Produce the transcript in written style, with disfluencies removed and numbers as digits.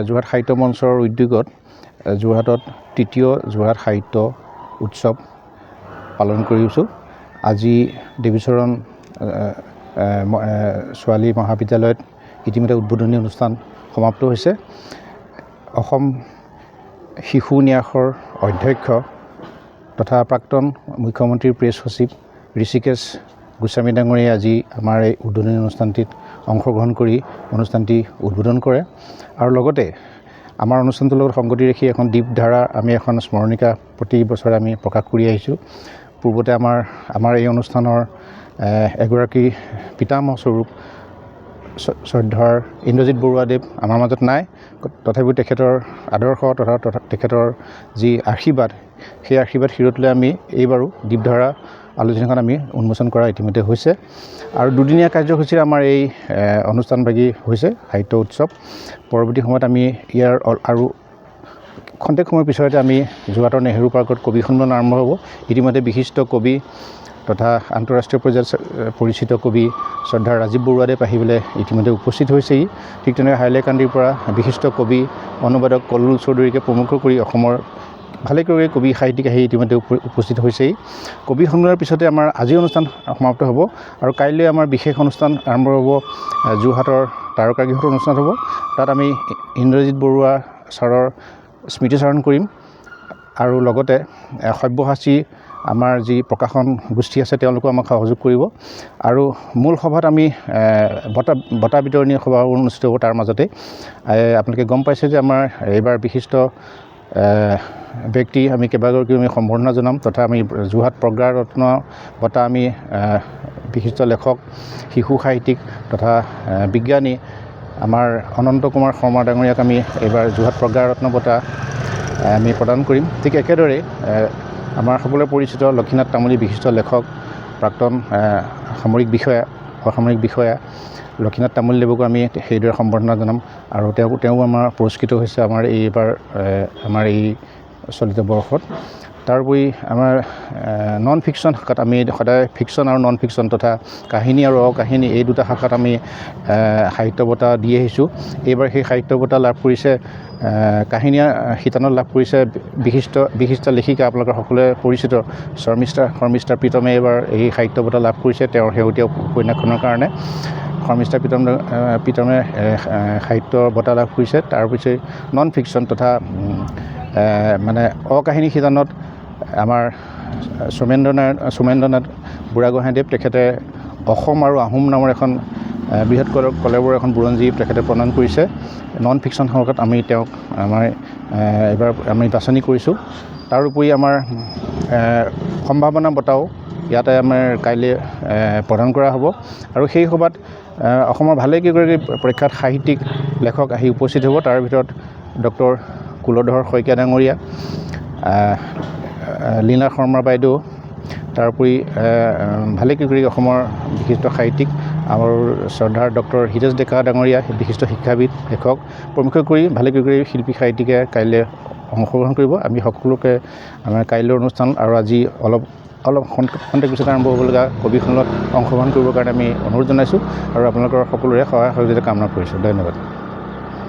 যোৰহাট সাহিত্য মঞ্চৰ উদ্যোগত যোৰহাটত তৃতীয় যোৰহাট সাহিত্য উৎসৱ পালন কৰিছোঁ। আজি দেৱীচৰণ ছোৱালী মহাবিদ্যালয়ত ইতিমধ্যে উদ্বোধনী অনুষ্ঠান সমাপ্ত হৈছে। অসম শিশু ন্যাসৰ অধ্যক্ষ তথা প্ৰাক্তন মুখ্যমন্ত্ৰীৰ প্ৰেছ সচিব ঋষিকেশ গোস্বামী ডাঙৰীয়াই আজি আমাৰ এই উদ্বোধনী অনুষ্ঠানটিত অংশগ্ৰহণ কৰি অনুষ্ঠানটি উদ্বোধন কৰে আৰু লগতে আমাৰ অনুষ্ঠানটোৰ লগত সংগতি ৰাখি এখন দীপধাৰা আমি এখন স্মৰণিকা প্ৰতি বছৰে আমি প্ৰকাশ কৰি আহিছোঁ। পূৰ্বতে আমাৰ এই অনুষ্ঠানৰ এগৰাকী পিতামহ স্বৰূপ শ্ৰদ্ধাৰ ইন্দ্ৰজিৎ বৰুৱাদেৱ আমাৰ মাজত নাই, তথাপিও তেখেতৰ আদৰ্শ তথা তেখেতৰ যি আশীৰ্বাদ, সেই আশীৰ্বাদ শিৰত লৈ আমি এইবাৰো দীপধাৰা আলোচনীখন আমি উন্মোচন কৰা ইতিমধ্যে হৈছে আৰু দুদিনীয়া কাৰ্যসূচীৰে আমাৰ এই অনুষ্ঠানভাগী হৈছে সাহিত্য উৎসৱ। পৰৱৰ্তী সময়ত আমি ইয়াৰ আৰু খন্তেক সময়ৰ পিছতে আমি যোৰহাটৰ নেহেৰু পাৰ্কত কবি সন্মিলন আৰম্ভ হ'ব। ইতিমধ্যে বিশিষ্ট কবি তথা আন্তঃৰাষ্ট্ৰীয় পৰ্যায়ত পৰিচিত কবি শ্ৰদ্ধাৰ ৰাজীৱ বৰুৱাদেৱ আহিবলৈ ইতিমধ্যে উপস্থিত হৈছেহি। ঠিক তেনেকৈ হাইলাকান্দিৰ পৰা বিশিষ্ট কবি অনুবাদক কল্লোল চৌধুৰীকে প্ৰমুখ কৰি অসমৰ ভালেকেইগৰাকী কবি সাহিত্যিক আহি ইতিমধ্যে উপস্থিত হৈছেহি। কবি সন্মিলনৰ পিছতে আমাৰ আজিৰ অনুষ্ঠান সমাপ্ত হ'ব আৰু কাইলৈ আমাৰ বিশেষ অনুষ্ঠান আৰম্ভ হ'ব। যোৰহাটৰ তাৰকাগৃহত অনুষ্ঠান হ'ব। তাত আমি ইন্দ্ৰজিৎ বৰুৱা ছাৰৰ স্মৃতিচাৰণ কৰিম আৰু লগতে সব্যসাচী আমাৰ যি প্ৰকাশন গোষ্ঠী আছে তেওঁলোকেও আমাক সহযোগ কৰিব আৰু মূল সভাত আমি বঁটা বিতৰণী সভা অনুষ্ঠিত হ'ব। তাৰ মাজতে আপোনালোকে গম পাইছে যে আমাৰ এইবাৰ বিশিষ্ট ব্যক্তি আমি কেইবাগৰাকী আমি সম্বৰ্ধনা জনাম তথা আমি যোৰহাট প্ৰজ্ঞাৰত্ন বঁটা আমি বিশিষ্ট লেখক শিশু সাহিত্যিক তথা বিজ্ঞানী আমাৰ অনন্ত কুমাৰ শৰ্মা ডাঙৰীয়াক আমি এইবাৰ যোৰহাট প্ৰজ্ঞাৰত্ন বঁটা আমি প্ৰদান কৰিম। ঠিক একেদৰে আমাৰ সকলোৰে পৰিচিত লক্ষীনাথ তামুলী বিশিষ্ট লেখক প্ৰাক্তন অসামৰিক বিষয়া লক্ষীনাথ তামুলীদেৱকো আমি সেইদৰে সম্বৰ্ধনা জনাম আৰু তেওঁ আমাৰ পুৰস্কৃত হৈছে এইবাৰ আমাৰ এই চলিত বৰ্ষত। তাৰোপৰি আমাৰ নন ফিকশ্যন শাখাত আমি সদায় ফিকশ্যন আৰু নন ফিকশ্যন তথা কাহিনী আৰু অকাহিনী এই দুটা শাখাত আমি সাহিত্য বঁটা দি আহিছোঁ। এইবাৰ সেই সাহিত্য বঁটা লাভ কৰিছে কাহিনী শিতানত লাভ কৰিছে বিশিষ্ট লেখিকা আপোনালোকৰ সকলোৱে পৰিচিত শৰ্মিষ্ঠা প্ৰীতমে এইবাৰ এই সাহিত্য বঁটা লাভ কৰিছে তেওঁৰ শেহতীয়া উপন্যাসখনৰ কাৰণে। শৰ্মিষ্ঠা প্ৰীতমে সাহিত্য বঁটা লাভ কৰিছে। তাৰপিছত নন ফিকশ্যন তথা মানে অকাহিনী শিতানত আমাৰ সোমেন্দ্ৰনাথ বুঢ়াগোহাঁইদেৱ তেখেতে অসম আৰু আহোম নামৰ এখন বৃহৎ কলেবৰৰ এখন বুৰঞ্জী তেখেতে প্ৰদান কৰিছে। নন ফিকশ্যন শাখাত আমি তেওঁক এইবাৰ আমি বাছনি কৰিছোঁ। তাৰোপৰি আমাৰ সম্ভাৱনা বঁটাও ইয়াতে আমাৰ কাইলৈ প্ৰদান কৰা হ'ব আৰু সেই সভাত অসমৰ ভালেকেইগৰাকী প্ৰখ্যাত সাহিত্যিক লেখক আহি উপস্থিত হ'ব। তাৰ ভিতৰত ডক্টৰ কুলধৰ শইকীয়া ডাঙৰীয়া, লীনা শৰ্মা বাইদেউ, তাৰোপৰি ভালেকেইগৰাকী অসমৰ বিশিষ্ট সাহিত্যিক আৰু শ্ৰদ্ধাৰ ডক্টৰ হিতেশ ডেকা ডাঙৰীয়া বিশিষ্ট শিক্ষাবিদ লেখক প্ৰমুখ কৰি ভালেকেইগৰাকী শিল্পী সাহিত্যিকে কাইলৈ অংশগ্ৰহণ কৰিব। আমি সকলোকে আমাৰ কাইলৈৰ অনুষ্ঠান আৰু আজি অলপ খন্তেক পিছত আৰম্ভ হ'বলগা কবি সন্মিলনত অংশগ্ৰহণ কৰিবৰ কাৰণে আমি অনুৰোধ জনাইছোঁ আৰু আপোনালোকৰ সকলোৰে সহায় সহযোগিতা কামনা কৰিছোঁ। ধন্যবাদ।